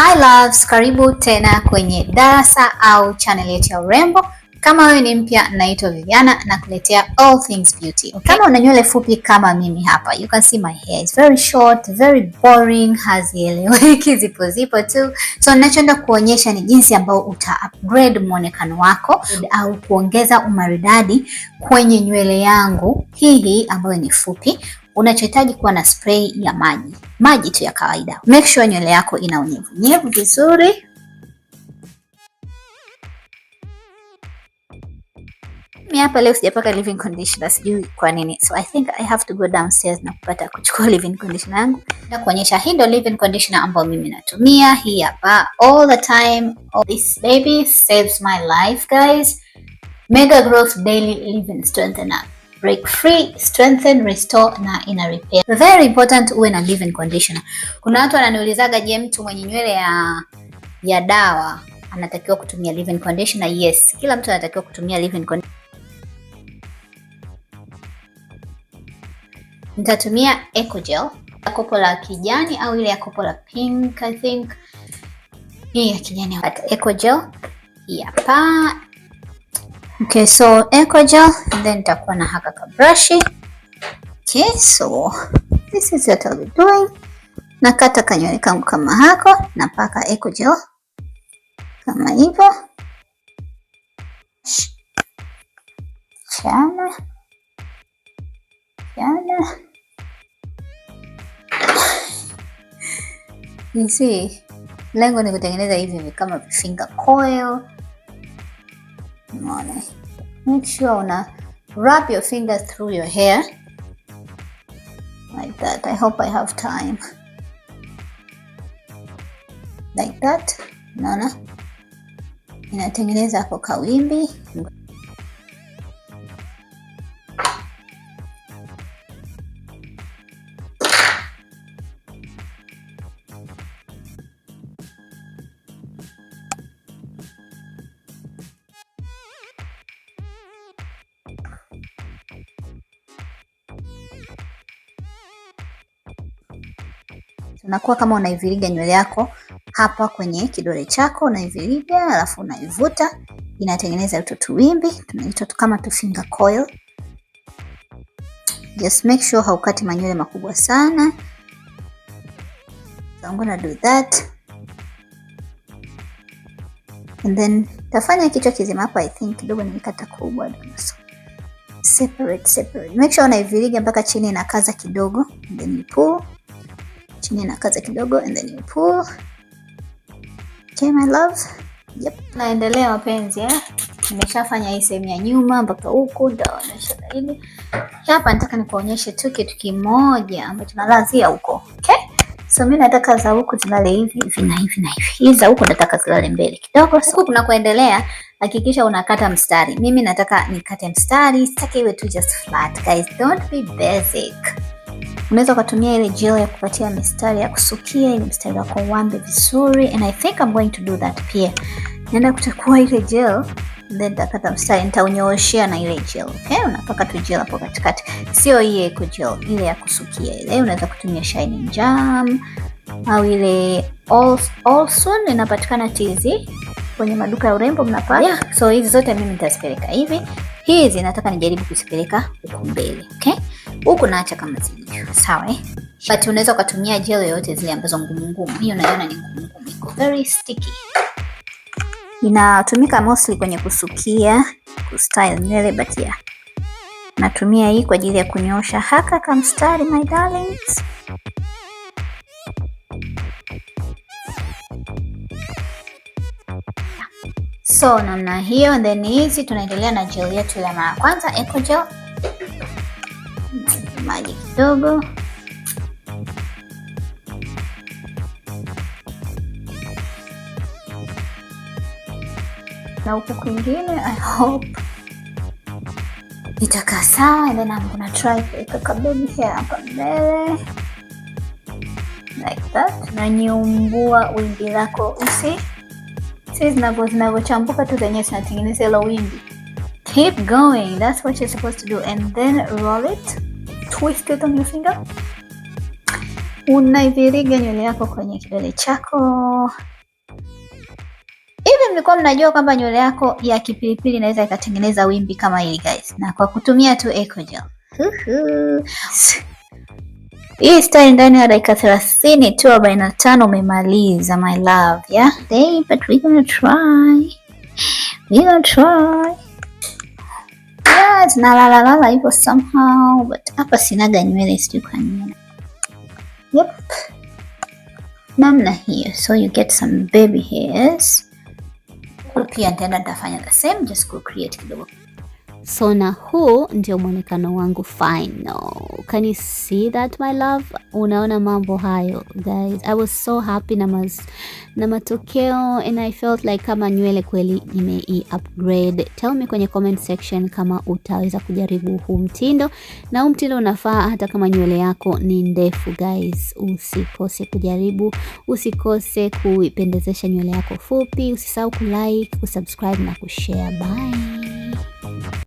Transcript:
Hi loves, karibu tena kwenye darasa au channel yetu ya urembo. Kama wewe ni mpya, naitwa Viviana na kuletea all things beauty. Okay? Kama una nywele fupi kama mimi hapa, you can see my hair is very short, very boring, hazieleweki, zipo tu. So ninachoenda kuonyesha ni jinsi ambao uta upgrade muonekano wako au kuongeza umaridadi kwenye nywele yangu hii ambayo ni fupi. Unachohitaji kuwa na spray ya maji tu ya kawaida. Make sure nywele yako ina unyevunyevu vizuri. Mimi hapa leo sijapaka leave-in conditioner, sijui kwa nini. So I think I have to go downstairs na kupata kuchukua leave-in conditioner yangu. Na kuonyesha hii ndio leave-in conditioner ambayo mimi natumia. Hii hapa all the time. Oh, this baby saves my life, guys. Mega Growth Daily Leave-in Strengthener. Break free, strengthen, restore na ina repair. Very important uwe na leave-in conditioner. Kuna watu wananiulizaga, je, mtu mwenye nywele ya dawa anatakiwa kutumia leave-in conditioner? Yes, kila mtu anatakiwa kutumia leave-in conditioner. Nitatumia Eco Gel, ya kopo la kijani au ile ya kopo la pink, I think. Hii ya kijani hapa. Eco Gel. Hii hapa. Okay, so Eco Gel, and then nitakuwa na haka ka brush. Okay, so this is what I'll be doing. Nakata kanywele kangu kama hako, napaka Eco Gel kama hivyo. Chana. You see, lengo ni kutengeneza hivi kama finger coil. Unaona? Make sure una wrap your fingers through your hair like that. I hope I have time. Like that. Unaona? Inatengeneza hapo kawimbi. Unakuwa kama unaiviriga nywele yako hapa kwenye kidole chako, unaiviriga alafu unaivuta, inatengeneza utoto wimbi, tunaita kama tu finger coil. Just make sure haukati manywele makubwa sana. So I'm gonna do that. And then tafanya kichwa kizima hapa, I think kidogo nimekata kubwa. Separate. Make sure unaiviriga mpaka chini inakaza kidogo, and then you pull. Chini inakaza kidogo and then you pull. Okay my love. Yep. Naendelea wapenzi, nimeshafanya hii sehemu ya nyuma mpaka huku, ndaonyesha zaidi. Hapa nataka nikuonyeshe tu kitu kimoja ambacho tunalazia huko. Okay? So mimi nataka za huku zilale hivi na hivi. Hizi za huku nataka zilale mbele kidogo. Siku tunakoendelea, hakikisha unakata mstari. Mimi nataka nikate mstari, sitaki iwe tu just flat. Guys, don't be basic. Unaweza kutumia ile gel ya kupatia mistari ya kusukia ili mstari wako uambe vizuri, and I think I'm going to do that pia. Naenda kuchukua ile gel, then nitakata mstari, nitaunyoshia na ile gel. Okay, unapaka tu gel hapo katikati. Sio hii Eco Gel, ile ya kusukia ile. Unaweza kutumia Shining Jam au ile All Soon, inapatikana TZ kwenye maduka ya urembo mnapata. Yeah, so hizi zote mimi nitazipeleka hivi. Hizi nataka nijaribu kuzipeleka huko mbele. Okay? Huku naacha kama zilivyo. Sawa But unaweza kutumia gel yoyote zile ambazo ngumu. Hii unaiona ni ngumu. Iko very sticky. Inatumika mostly kwenye kusukia, kustyle nywele, but yeah. Natumia hii kwa ajili ya kunyosha haka kama mstari, my darlings. So namna hiyo, and then hizi tunaendelea na gel yetu ya mara kwanza, Eco Gel. Maji kidogo. Na huku kwingine, I hope itakaa sawa, and then I'm gonna try kuweka kababy hair hapa mbele. Like that. Na nyumbua wimbi lako usi. Si zinavochambuka tu zenyewe zinatengeneza ile wimbi. Keep going. That's what you're supposed to do. And then roll it. Twist it on your finger. unaiviriga nywele yako kwenye kidole chako. Hivi mlikuwa mnajua kwamba nywele yako ya kipilipili inaweza ikatengeneza wimbi kama hili guys, na kwa kutumia tu Eco Gel. Hii style ndani ya dakika 30 tu 45 umemaliza my love, yeah? But we're gonna try. Yes, na la hivyo somehow, but hapa sinaga nywele, sijui kwa nini. Yep. Namna hiyo, so you get some baby hairs. Pia tena nitafanya the same, just go create kidogo. So na huu ndio mwonekano wangu final. Can you see that my love? Unaona mambo hayo guys. I was so happy na matokeo, and I felt like kama nywele kweli upgrade. Tell me kwenye comment section kama utaweza kujaribu huu mtindo, na huu mtindo unafaa hata kama nywele yako ni ndefu guys. Usikose kujaribu, usikose kuipendezesha nywele yako fupi. Usisahau kulike, kusubscribe na kushare. Bye.